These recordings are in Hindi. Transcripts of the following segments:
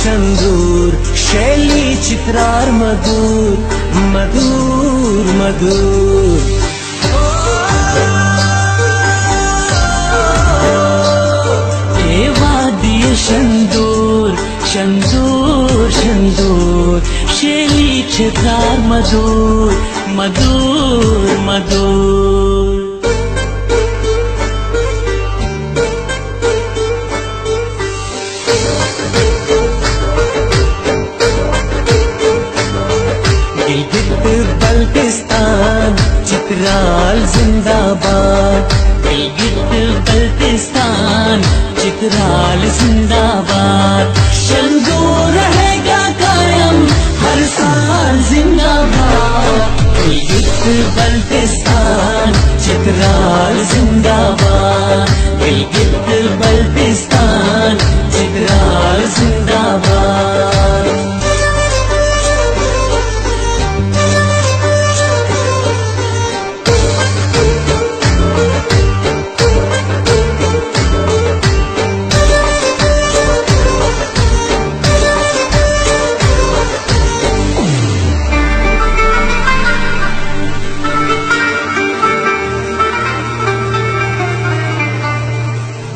शंदूर शैली चित्रार मधुर मधुर मधुर। ये वादी शंदूर शंदूर शंदूर शैली चित्रार मधुर मधुर मधुर। गिलगित बल्तिस्तान चित्राल जिंदाबाद, गिलगित बल्तिस्तान चित्राल जिंदाबाद। शंदूर रहेगा कायम हर साल जिंदाबाद, गिलगित बल्तिस्तान चित्राल जिंदाबाद, गिलगित बल्तिस्तान चित्राल जिंदाबाद।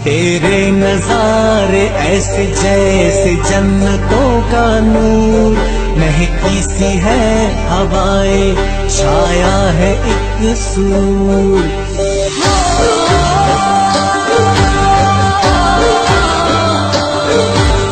तेरे नजारे ऐसे जैसे जन्नतों का नूर, महकी सी है हवाएं छाया है एक सूर।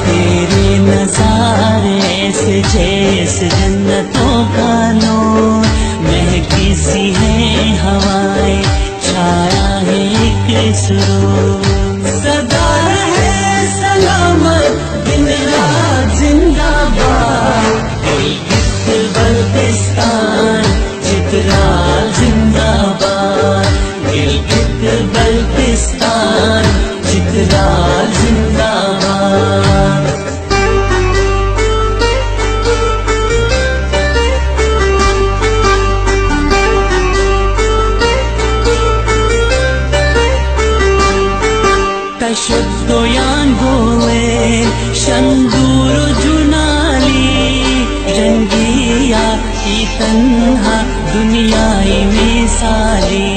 तेरे नजारे ऐसे जैसे जन्नतों का नूर, महकी सी है हवाएं छाया है एक सूर। सदा रहे सलामत दिन रात जिंदाबाद, गिलगित बल्तिस्तान चित्राल जिंदाबाद, गिलगित बल्तिस्तान चित्राल जिंदाबाद। तशद्दुयान बोले शंदूर जुनाली, रंगिया की तन्हा दुनियाई मिसाली।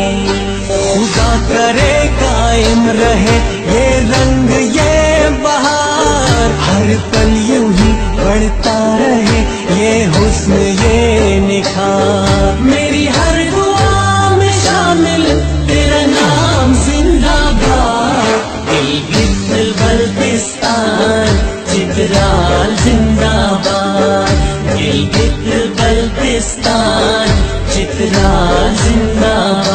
खुदा करे कायम रहे ये रंग ये बहार, हर पल यूं ही बढ़ता रहे ये हुस्न ये निखार। मेरी हर दुआ में शामिल तेरा नाम जिंदाबाद, गिलगित बल्तिस्तान चित्राल जिंदाबाद, गिलगित बल्तिस्तान चित्राल जिंदाबाद।